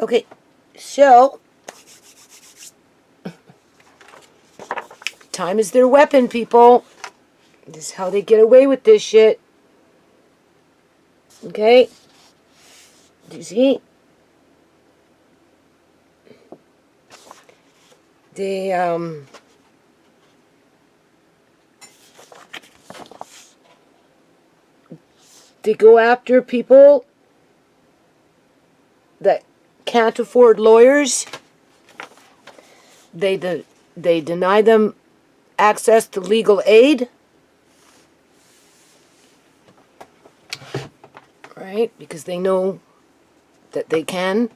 Okay, so time is their weapon, people. This is how they get away with this shit. Okay? Do you see? They go after people that can't afford lawyers. They deny them access to legal aid. Right? Because they know that they can.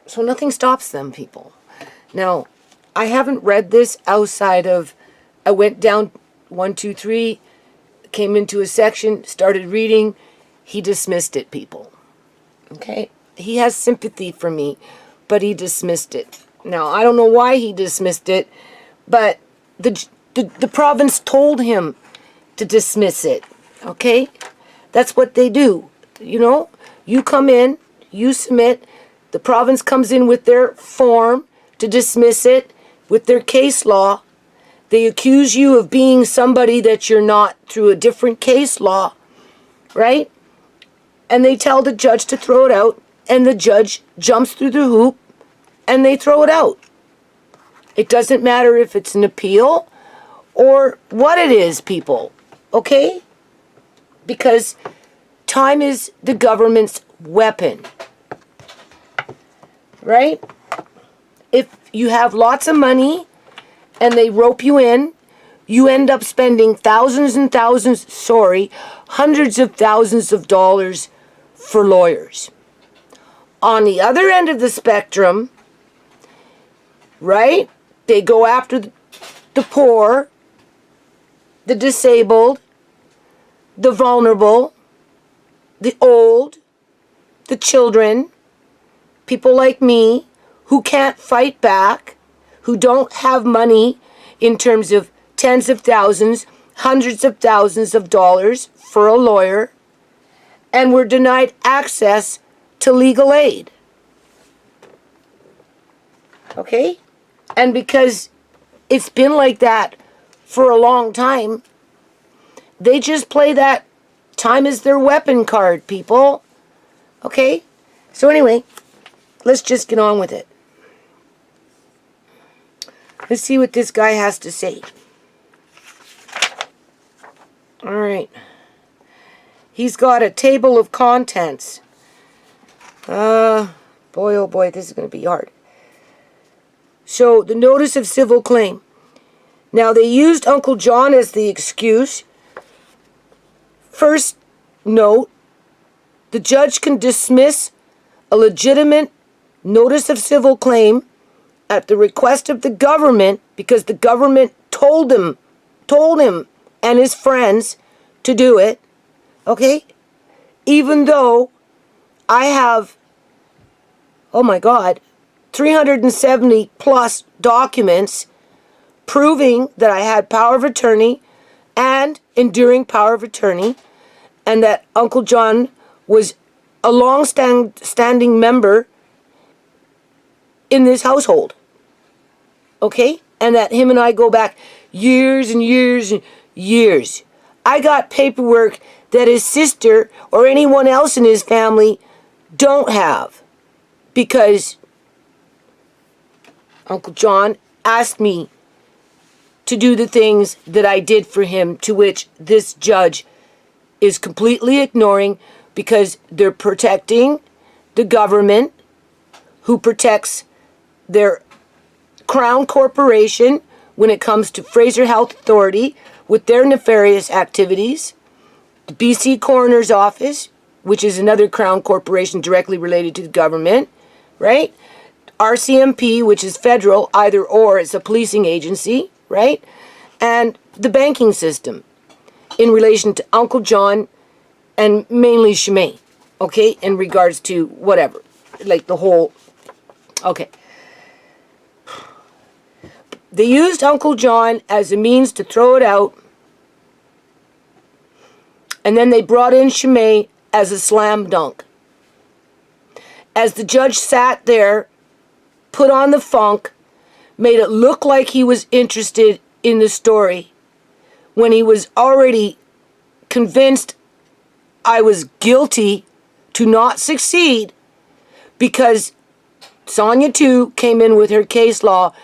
So nothing stops them, people. Now, I haven't read this outside of, I went down 1, 2, 3, came into a section, started reading. He dismissed it, people. Okay? He has sympathy for me, but he dismissed it. Now, I don't know why he dismissed it, but the province told him to dismiss it. Okay? That's what they do. You know? You come in, you submit, the province comes in with their form to dismiss it, with their case law. They accuse you of being somebody that you're not through a different case law, right? And they tell the judge to throw it out, and the judge jumps through the hoop, and they throw it out. It doesn't matter if it's an appeal or what it is, people, okay? Because time is the government's weapon, right? If you have lots of money and they rope you in, you end up spending thousands and thousands, hundreds of thousands of dollars for lawyers. On the other end of the spectrum, right, they go after the poor, the disabled, the vulnerable, the old, the children, people like me who can't fight back, who don't have money in terms of tens of thousands, hundreds of thousands of dollars for a lawyer, and were denied access to legal aid. Okay? And because it's been like that for a long time, they just play that time is their weapon card, people. Okay? So anyway, let's just get on with it. Let's see what this guy has to say. All right. He's got a table of contents. Boy, oh boy, this is going to be hard. So, the notice of civil claim. Now, they used Uncle John as the excuse. First note, the judge can dismiss a legitimate notice of civil claim at the request of the government because the government told him and his friends to do it. Okay? Even though I have, oh my God, 370 plus documents proving that I had power of attorney and enduring power of attorney, and that Uncle John was a long-standing member in this household. Okay? And that him and I go back years and years and years. I got paperwork that his sister or anyone else in his family don't have, because Uncle John asked me to do the things that I did for him, to which this judge is completely ignoring, because they're protecting the government, who protects their Crown Corporation when it comes to Fraser Health Authority with their nefarious activities, the BC Coroner's Office, which is another Crown Corporation directly related to the government, right? RCMP, which is federal, either or, it's a policing agency, right? And the banking system in relation to Uncle John and mainly Shemaine, okay, in regards to whatever, like the whole, okay. They used Uncle John as a means to throw it out, and then they brought in Shemaine as a slam dunk. as the judge sat there, put on the funk, made it look like he was interested in the story when he was already convinced I was guilty to not succeed, because Sonia too came in with her case law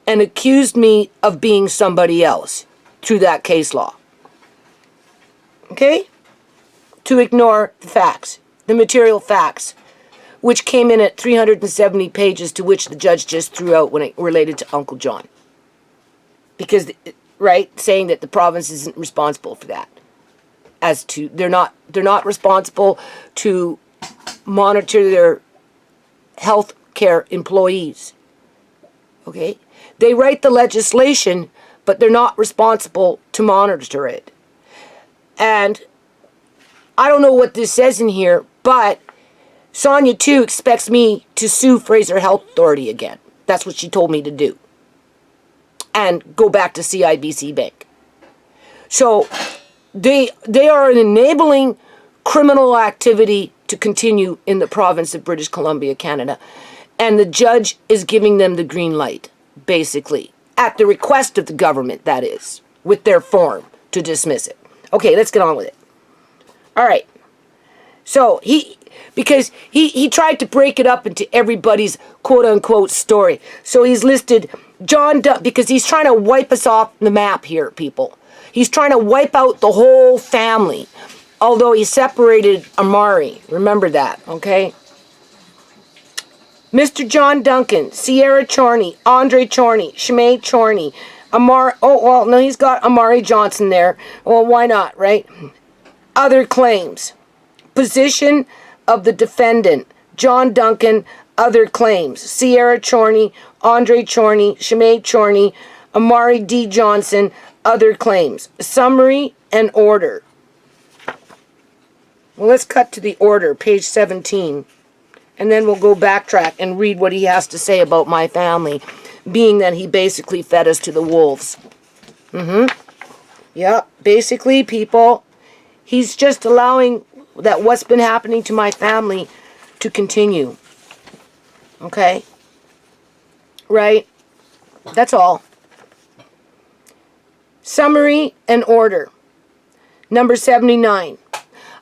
and accused me of being somebody else through that case law. Okay? To ignore the facts, the material facts, which came in at 370 pages, to which the judge just threw out when it related to Uncle John. Because, right, saying that the province isn't responsible for that. As to, they're not responsible to monitor their health care employees. Okay? They write the legislation, but they're not responsible to monitor it. And I don't know what this says in here, but Sonia too expects me to sue Fraser Health Authority again. That's what she told me to do. And go back to CIBC Bank. So they are enabling criminal activity to continue in the province of British Columbia, Canada. And the judge is giving them the green light, basically. At the request of the government, that is. With their form to dismiss it. Okay, let's get on with it. All right. So because he tried to break it up into everybody's quote-unquote story. So he's listed John because he's trying to wipe us off the map here, people. He's trying to wipe out the whole family. Although he separated Amari. Remember that, okay? Mr. John Duncan, Sierra Chorney, Andre Chorney, Shemay Chorney, he's got Amari Johnson there. Well, why not, right? Other claims. Position of the defendant, John Duncan, other claims. Sierra Chorney, Andre Chorney, Shemay Chorney, Amari D. Johnson, other claims. Summary and order. Well, let's cut to the order, page 17. And then we'll go backtrack and read what he has to say about my family, being that he basically fed us to the wolves. Yeah, basically, people, he's just allowing that what's been happening to my family to continue. Okay? Right? That's all. Summary and order. Number 79.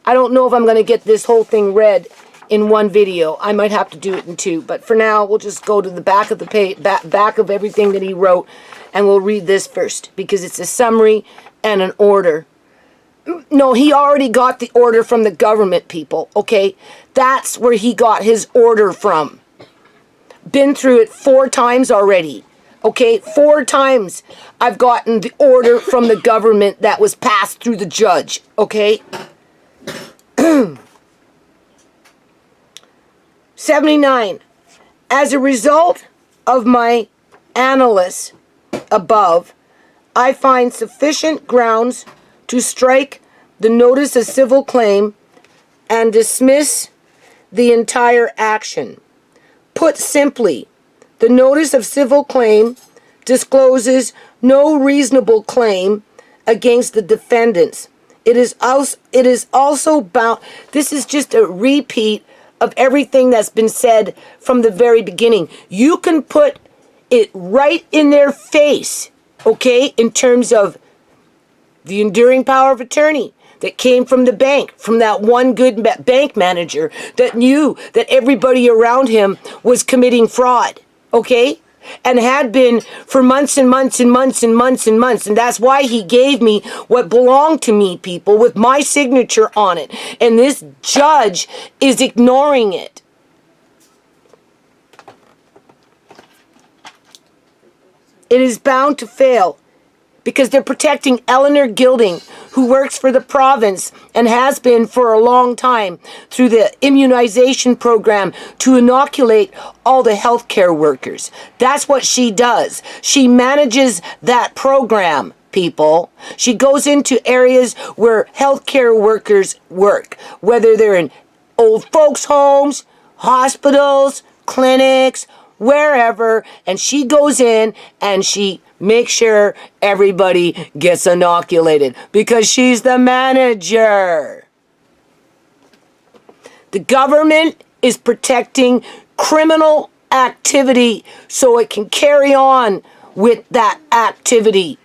I don't know if I'm going to get this whole thing read in one video. I might have to do it in two. But for now, we'll just go to the back of the page, back of everything that he wrote, and we'll read this first, because it's a summary and an order. No, he already got the order from the government, people, okay? That's where he got his order from. Been through it 4 times already, okay? 4 times I've gotten the order from the government that was passed through the judge, okay? 79. As a result of my analysis above, I find sufficient grounds to strike the notice of civil claim and dismiss the entire action. Put simply, the notice of civil claim discloses no reasonable claim against the defendants. It is also bound. This is just a repeat of everything that's been said from the very beginning. You can put it right in their face, okay, in terms of the enduring power of attorney that came from the bank, from that one good bank manager that knew that everybody around him was committing fraud, okay? And had been for months and months and months and months and months. And that's why he gave me what belonged to me, people, with my signature on it. And this judge is ignoring it. It is bound to fail because they're protecting Eleanor Gilding, who works for the province and has been for a long time through the immunization program to inoculate all the healthcare workers. That's what she does. She manages that program, people. She goes into areas where healthcare workers work, whether they're in old folks' homes, hospitals, clinics, wherever, and she goes in and she makes sure everybody gets inoculated because she's the manager. The government is protecting criminal activity so it can carry on with that activity.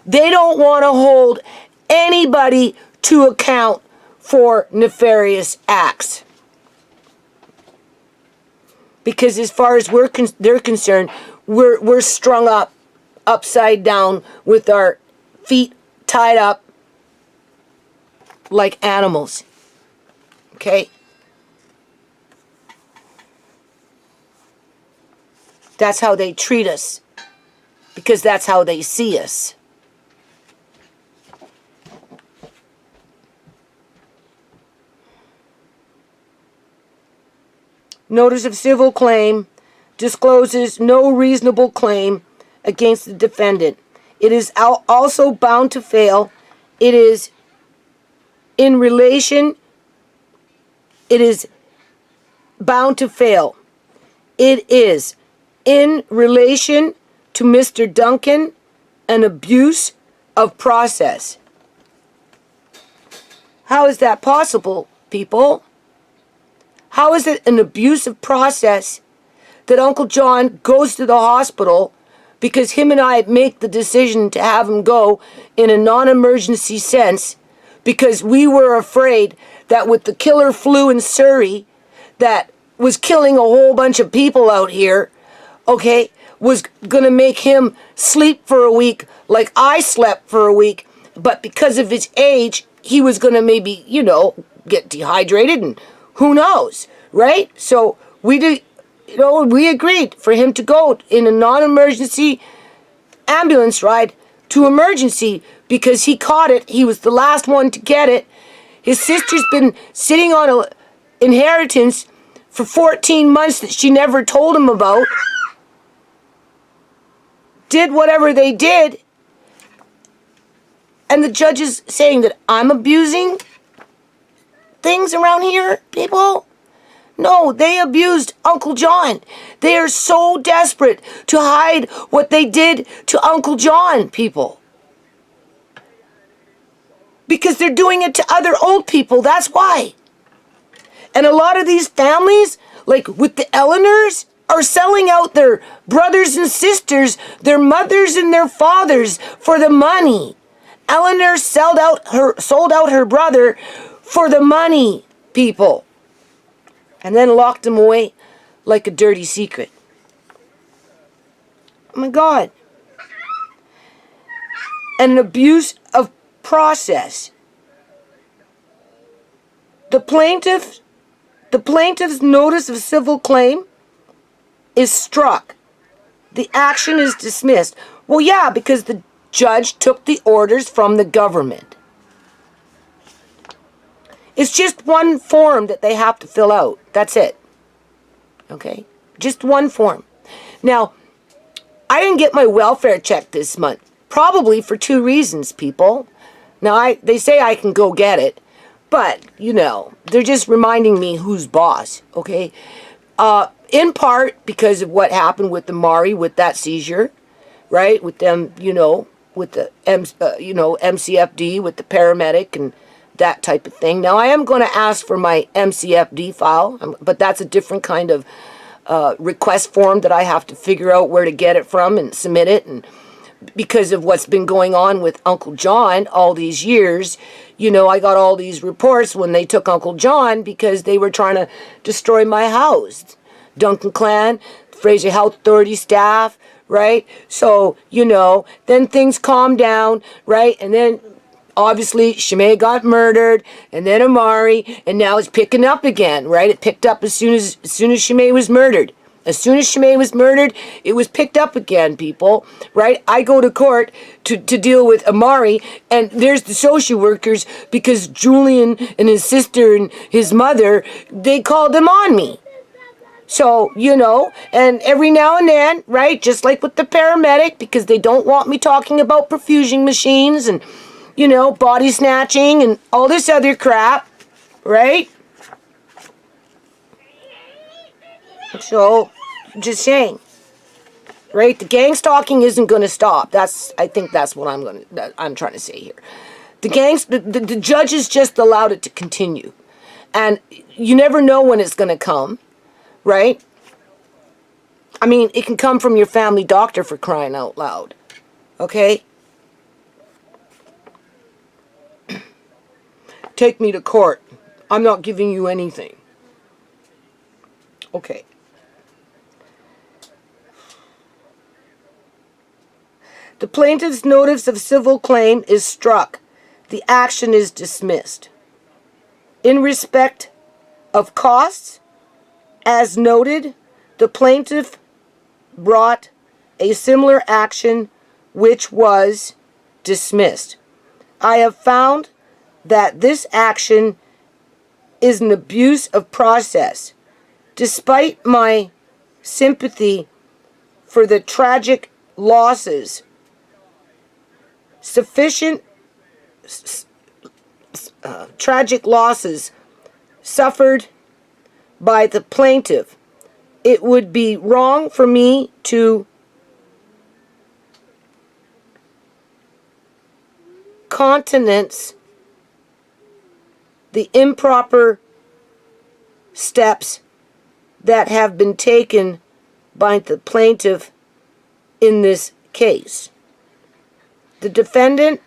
They don't want to hold anybody to account for nefarious acts. Because as far as they're concerned, we're strung up, upside down, with our feet tied up like animals. Okay? That's how they treat us. Because that's how they see us. Notice of civil claim discloses no reasonable claim against the defendant. It is also bound to fail. It is in relation. It is bound to fail. It is in relation to Mr. Duncan an abuse of process. How is that possible, people? How is it an abusive process that Uncle John goes to the hospital because him and I make the decision to have him go in a non-emergency sense because we were afraid that with the killer flu in Surrey that was killing a whole bunch of people out here, okay, was going to make him sleep for a week like I slept for a week, but because of his age, he was going to maybe, get dehydrated and who knows, right? So we agreed for him to go in a non-emergency ambulance ride to emergency because he caught it. He was the last one to get it. His sister's been sitting on an inheritance for 14 months that she never told him about. Did whatever they did. And the judge is saying that I'm abusing things around here, people? No, they abused Uncle John. They are so desperate to hide what they did to Uncle John, people. Because they're doing it to other old people, that's why. And a lot of these families, like with the Eleanors, are selling out their brothers and sisters, their mothers and their fathers for the money. Eleanor sold out her brother for the money, people. And then locked him away like a dirty secret. Oh my God. And an abuse of process. The plaintiff's notice of civil claim is struck. The action is dismissed. Well, yeah, because the judge took the orders from the government. It's just one form that they have to fill out. That's it. Okay? Just one form. Now, I didn't get my welfare check this month. Probably for 2 reasons, people. Now, they say I can go get it. But, they're just reminding me who's boss. Okay? In part because of what happened with the Mari, with that seizure. Right? With them, with the, MCFD, with the paramedic and that type of thing. Now, I am going to ask for my MCFD file, but that's a different kind of request form that I have to figure out where to get it from and submit it. And because of what's been going on with Uncle John all these years, I got all these reports when they took Uncle John because they were trying to destroy my house. Duncan Clan, Fraser Health Authority staff, right? So, then things calmed down, right? And then obviously, Shimei got murdered, and then Amari, and now it's picking up again, right? It picked up as soon as Shimei was murdered. As soon as Shimei was murdered, it was picked up again, people, right? I go to court to deal with Amari, and there's the social workers because Julian and his sister and his mother, they called them on me. So, and every now and then, right, just like with the paramedic, because they don't want me talking about perfusion machines and body snatching and all this other crap, right? So, just saying, right? The gang stalking isn't going to stop. I think that's what I'm trying to say here. The judges just allowed it to continue. And you never know when it's going to come, right? I mean, it can come from your family doctor, for crying out loud. Okay? Take me to court. I'm not giving you anything. Okay. The plaintiff's notice of civil claim is struck. The action is dismissed. In respect of costs, as noted, the plaintiff brought a similar action which was dismissed. I have found that this action is an abuse of process. Despite my sympathy for the tragic losses tragic losses suffered by the plaintiff, it would be wrong for me to countenance the improper steps that have been taken by the plaintiff in this case. The defendant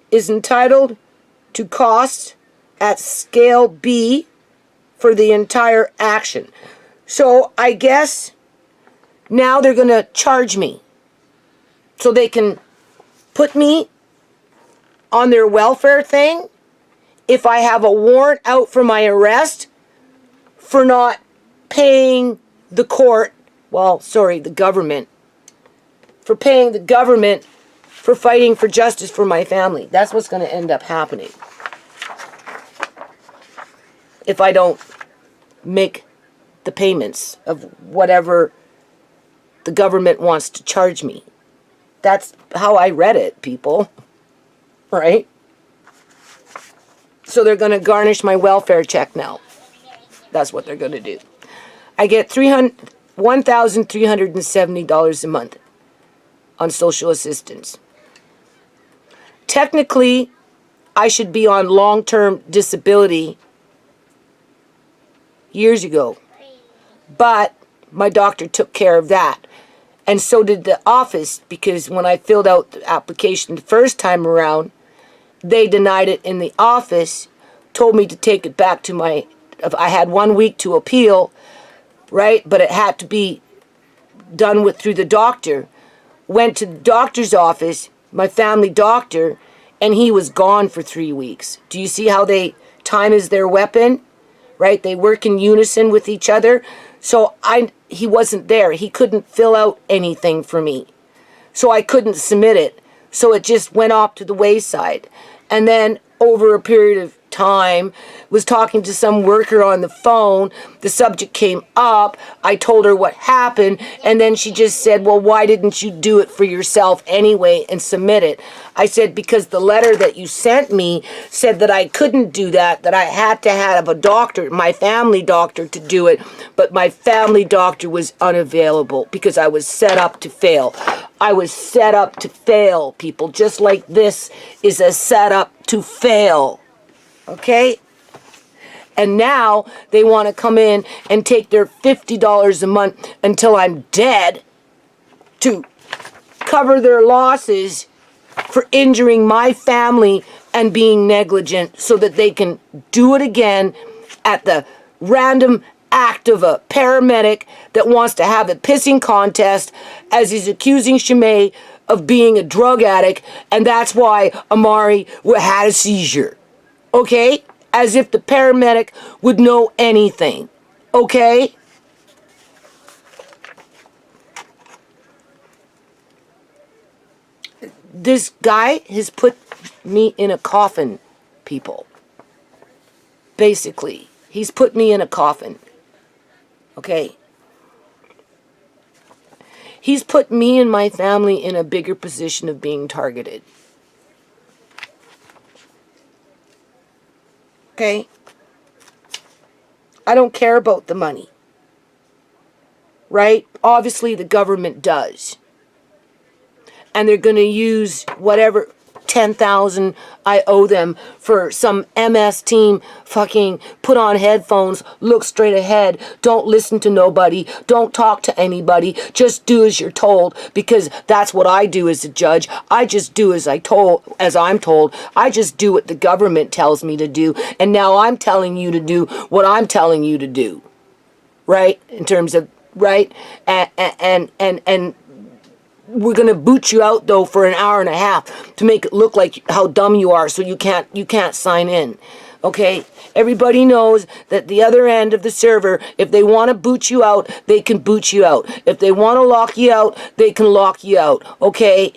is entitled to costs at scale B for the entire action. So I guess now they're going to charge me so they can put me on their welfare thing if I have a warrant out for my arrest for not paying the court, the government, for paying the government for fighting for justice for my family. That's what's going to end up happening if I don't make the payments of whatever the government wants to charge me. That's how I read it, people. Right? So they're going to garnish my welfare check now. That's what they're going to do. I get $1,370 a month on social assistance. Technically, I should be on long-term disability years ago. But my doctor took care of that. And so did the office, because when I filled out the application the first time around, they denied it in the office, told me to take it back to I had 1 week to appeal, right? But it had to be done through the doctor. Went to the doctor's office, my family doctor, and he was gone for 3 weeks. Do you see how time is their weapon, right? They work in unison with each other. So he wasn't there. He couldn't fill out anything for me. So I couldn't submit it. So it just went off to the wayside. And then over a period of time, was talking to some worker on the phone. The subject came up. I told her what happened. And then she just said, well, why didn't you do it for yourself anyway and submit it? I said, because the letter that you sent me said that I couldn't do that I had to have a doctor, my family doctor, to do it. But my family doctor was unavailable because I was set up to fail. I was set up to fail, people. Just like this is a setup to fail. Okay? And now they want to come in and take their $50 a month until I'm dead to cover their losses for injuring my family and being negligent so that they can do it again at the random act of a paramedic that wants to have a pissing contest as he's accusing Shimei of being a drug addict, and that's why Amari had a seizure. Okay? As if the paramedic would know anything. Okay? This guy has put me in a coffin, people. Basically. He's put me in a coffin. Okay? He's put me and my family in a bigger position of being targeted. Okay? I don't care about the money. Right? Obviously the government does. And they're going to use whatever $10,000 I owe them for some MS team fucking put on headphones, look straight ahead, don't listen to nobody, don't talk to anybody, just do as you're told, because that's what I do as a judge. I just do as I'm told. I just do what the government tells me to do, and now I'm telling you to do what I'm telling you to do. Right? In terms of, right? And we're gonna boot you out though for an hour and a half to make it look like how dumb you are, so you can't sign in. Okay? Everybody knows that the other end of the server, if they want to boot you out, they can boot you out. If they want to lock you out, they can lock you out. Okay?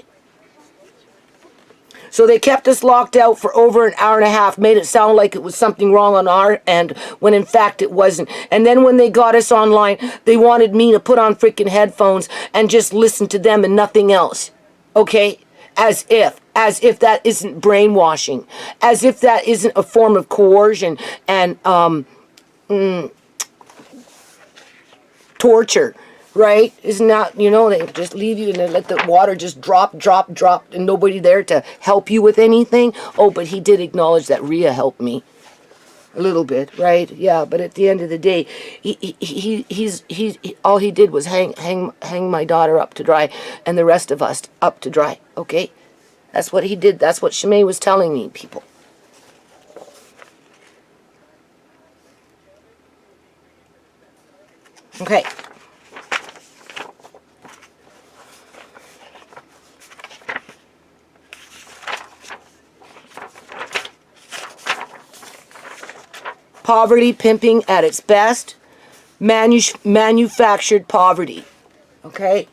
So they kept us locked out for over an hour and a half, made it sound like it was something wrong on our end, when in fact it wasn't. And then when they got us online, they wanted me to put on freaking headphones and just listen to them and nothing else. Okay? As if that isn't brainwashing. As if that isn't a form of coercion and torture. Right? Isn't that, they just leave you and they let the water just drop, and nobody there to help you with anything? Oh, but he did acknowledge that Rhea helped me. A little bit, right? Yeah, but at the end of the day, he all he did was hang my daughter up to dry, and the rest of us up to dry, okay? That's what he did. That's what Shimei was telling me, people. Okay. Poverty pimping at its best. Manufactured poverty. Okay?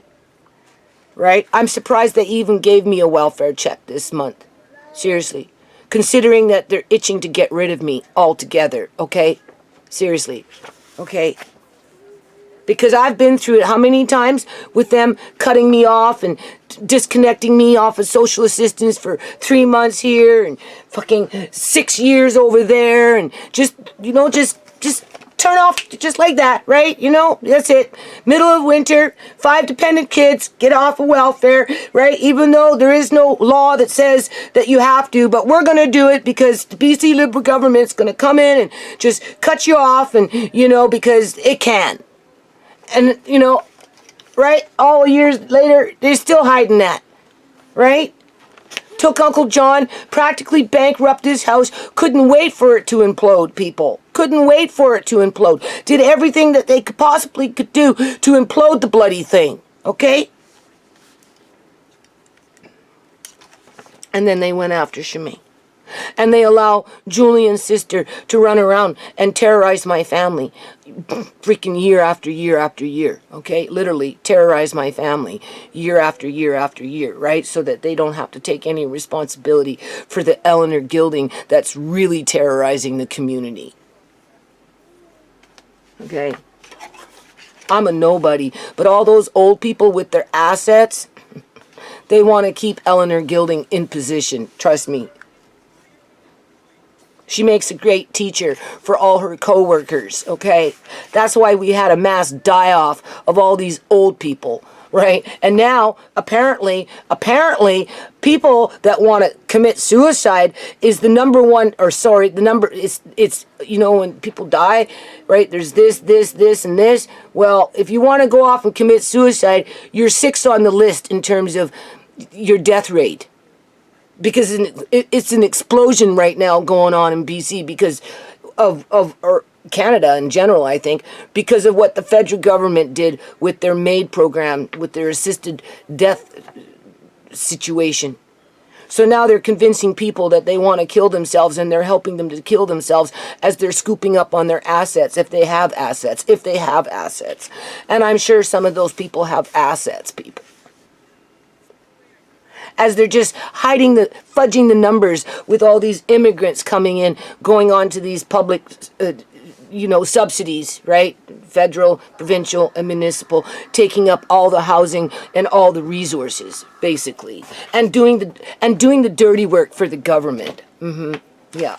Right? I'm surprised they even gave me a welfare check this month. Seriously. Considering that they're itching to get rid of me altogether. Okay? Seriously. Okay? Because I've been through it how many times with them cutting me off and disconnecting me off of social assistance for 3 months here and fucking 6 years over there, and just turn off just like that, right? That's it. Middle of winter, 5 dependent kids, get off of welfare, right? Even though there is no law that says that you have to, but we're going to do it because the BC Liberal government's going to come in and just cut you off, and, because it can. And, right? All years later, they're still hiding that. Right? Took Uncle John, practically bankrupted his house, couldn't wait for it to implode, people. Couldn't wait for it to implode. Did everything that they could do to implode the bloody thing. Okay? And then they went after Shimei. And they allow Julian's sister to run around and terrorize my family freaking year after year after year, okay? Literally terrorize my family year after year after year, right? So that they don't have to take any responsibility for the Eleanor Gilding that's really terrorizing the community. Okay? I'm a nobody, but all those old people with their assets, they want to keep Eleanor Gilding in position, trust me. She makes a great teacher for all her co-workers, okay? That's why we had a mass die-off of all these old people, right? And now, apparently, people that want to commit suicide is the number one, it's when people die, right? There's this, and this. Well, if you want to go off and commit suicide, you're 6th on the list in terms of your death rate. Because it's an explosion right now going on in BC because of Canada in general, I think, because of what the federal government did with their MAID program, with their assisted death situation. So now they're convincing people that they want to kill themselves, and they're helping them to kill themselves as they're scooping up on their assets, if they have assets. And I'm sure some of those people have assets, people. As they're just fudging the numbers with all these immigrants coming in, going on to these public, subsidies, right? Federal, provincial, and municipal, taking up all the housing and all the resources, basically, and doing the dirty work for the government. Yeah.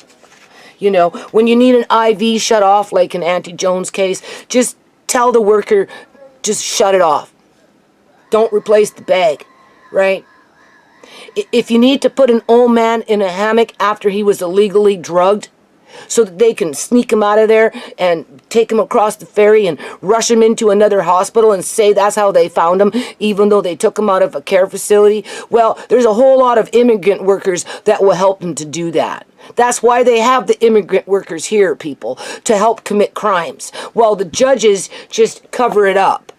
When you need an IV shut off, like in Auntie Jones' case, just tell the worker, just shut it off. Don't replace the bag, right? If you need to put an old man in a hammock after he was illegally drugged, so that they can sneak him out of there and take him across the ferry and rush him into another hospital and say that's how they found him, even though they took him out of a care facility. Well, there's a whole lot of immigrant workers that will help them to do that. That's why they have the immigrant workers here, people, to help commit crimes, while the judges just cover it up.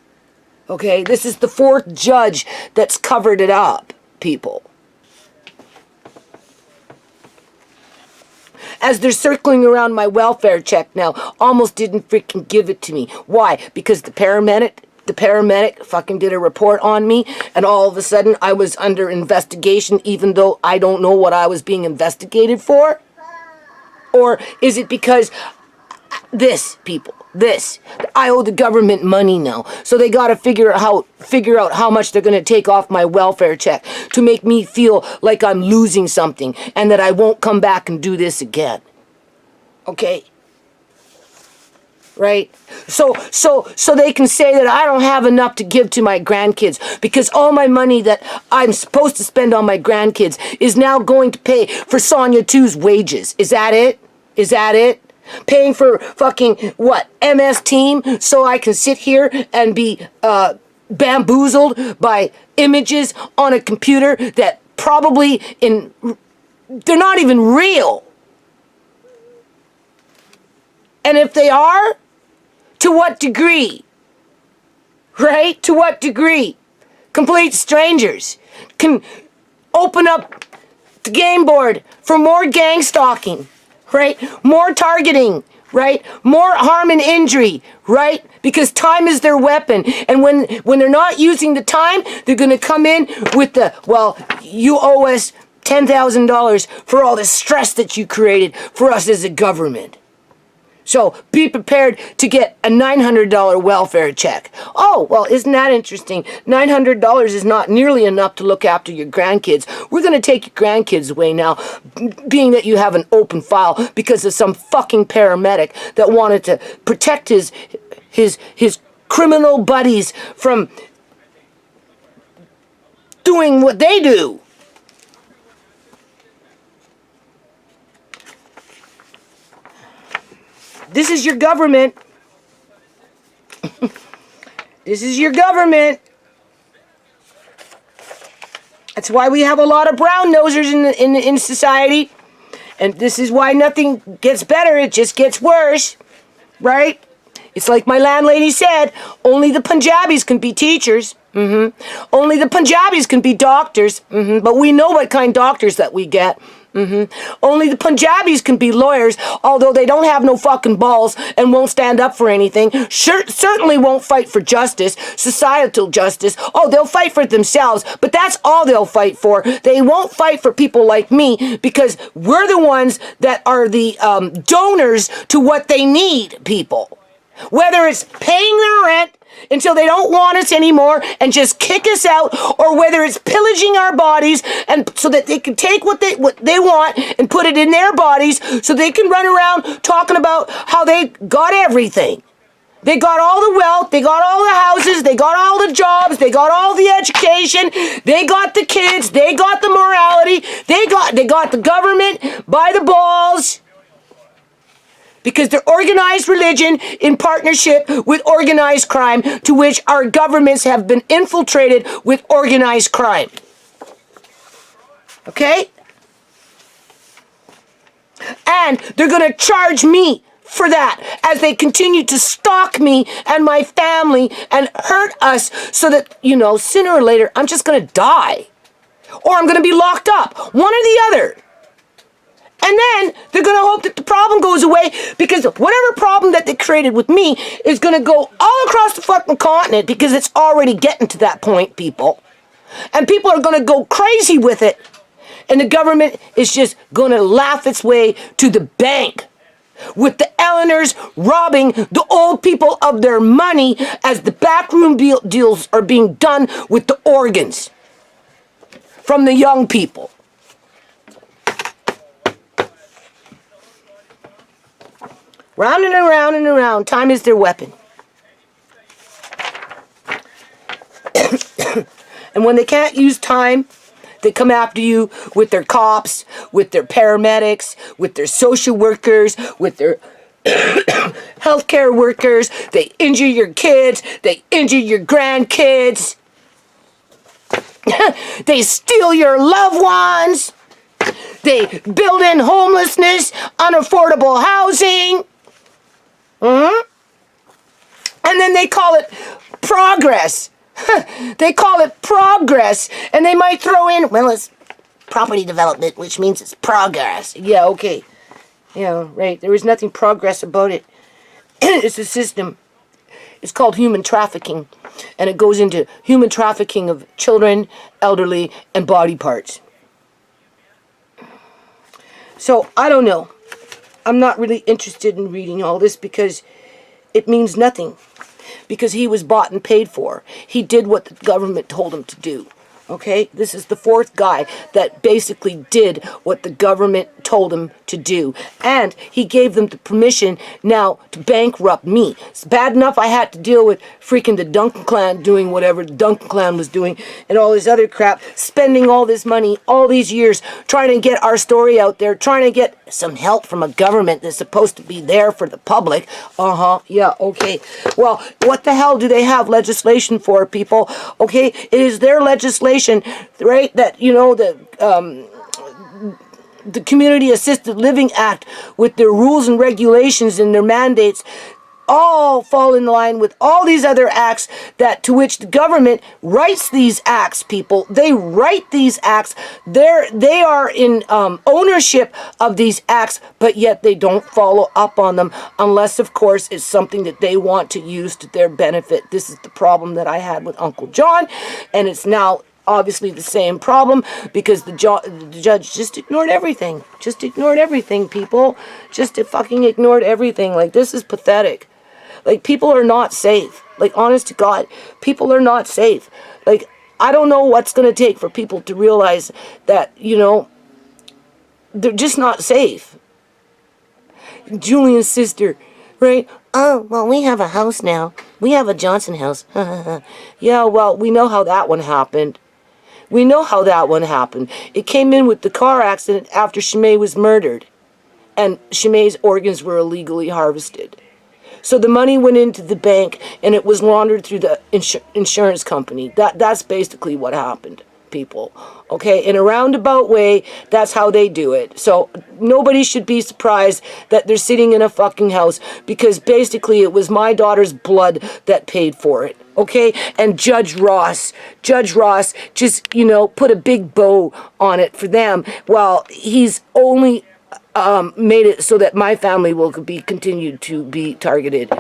Okay, this is the fourth judge that's covered it up, people. As they're circling around my welfare check now, almost didn't freaking give it to me. Why? Because the paramedic fucking did a report on me, and all of a sudden I was under investigation even though I don't know what I was being investigated for? Or is it because I owe the government money now, so they got to figure out how much they're going to take off my welfare check to make me feel like I'm losing something and that I won't come back and do this again. Okay? Right? So they can say that I don't have enough to give to my grandkids because all my money that I'm supposed to spend on my grandkids is now going to pay for Sonia 2's wages. Is that it? Is that it? Paying for fucking, what, MS Team, so I can sit here and be bamboozled by images on a computer that probably they're not even real. And if they are, to what degree? Right? To what degree? Complete strangers can open up the game board for more gang stalking. Right? More targeting, right? More harm and injury, right? Because time is their weapon. And when they're not using the time, they're going to come in with well, you owe us $10,000 for all the stress that you created for us as a government. So be prepared to get a $900 welfare check. Oh, well, isn't that interesting? $900 is not nearly enough to look after your grandkids. We're going to take your grandkids away now, being that you have an open file because of some fucking paramedic that wanted to protect his criminal buddies from doing what they do. This is your government. This is your government. That's why we have a lot of brown nosers in society. And this is why nothing gets better. It just gets worse. Right? It's like my landlady said, only the Punjabis can be teachers. Only the Punjabis can be doctors. But we know what kind of doctors that we get. Only the Punjabis can be lawyers, although they don't have no fucking balls and won't stand up for anything. Certainly won't fight for justice, societal justice. Oh, they'll fight for themselves, but that's all they'll fight for. They won't fight for people like me because we're the ones that are the donors to what they need, people. Whether it's paying their rent until they don't want us anymore and just kick us out, or whether it's pillaging our bodies and so that they can take what they want and put it in their bodies so they can run around talking about how they got everything. They got all the wealth, they got all the houses, they got all the jobs, they got all the education, they got the kids, they got the morality, they got the government by the balls. Because they're organized religion in partnership with organized crime, to which our governments have been infiltrated with organized crime. Okay? And they're going to charge me for that as they continue to stalk me and my family and hurt us so that, sooner or later, I'm just going to die. Or I'm going to be locked up. One or the other. And then they're going to hope that the problem goes away because whatever problem that they created with me is going to go all across the fucking continent because it's already getting to that point, people. And people are going to go crazy with it. And the government is just going to laugh its way to the bank with the Eleanors robbing the old people of their money as the backroom deals are being done with the organs from the young people. Round and around and around. Time is their weapon. And when they can't use time, They come after you with their cops, with their paramedics, with their social workers, with their healthcare workers. They injure your kids. They injure your grandkids. They steal your loved ones. They build in homelessness, unaffordable housing. And then they call it progress. They call it progress. And they might throw in, well, it's property development, which means it's progress. Yeah, okay. Yeah, right. There is nothing progress about it. It's a system. It's called human trafficking. And it goes into human trafficking of children, elderly, and body parts. So, I don't know. I'm not really interested in reading all this because it means nothing. Because he was bought and paid for. He did what the government told him to do. Okay? This is the fourth guy that basically did what the government told him to do. And he gave them the permission now to bankrupt me. It's bad enough I had to deal with freaking the Duncan clan doing whatever the Duncan clan was doing and all this other crap, spending all this money, all these years, trying to get our story out there, trying to get some help from a government that's supposed to be there for the public. Yeah, okay. Well, what the hell do they have legislation for, people? Okay, it is their legislation, right, that, you know, the Community Assisted Living Act with their rules and regulations and their mandates all fall in line with all these other acts that to which the government writes these acts, people. They write these acts. They are in ownership of these acts, but yet they don't follow up on them unless, of course, it's something that they want to use to their benefit. This is the problem that I had with Uncle John, and it's now obviously the same problem because the judge just ignored everything. Just ignored everything, people. Just fucking ignored everything. Like, this is pathetic. Like, people are not safe. Like, honest to God, people are not safe. Like, I don't know what's going to take for people to realize that, you know, they're just not safe. Julian's sister, right? Oh, well, we have a house now. We have a Johnson house. Yeah, well, we know how that one happened. We know how that one happened. It came in with the car accident after Shimei was murdered. And Shimei's organs were illegally harvested. So the money went into the bank and it was laundered through the insurance company. That's basically what happened, people. Okay, in a roundabout way, that's how they do it. So nobody should be surprised that they're sitting in a fucking house because basically it was my daughter's blood that paid for it. Okay, and Judge Ross just, you know, put a big bow on it for them while he's only made it so that my family will be continued to be targeted.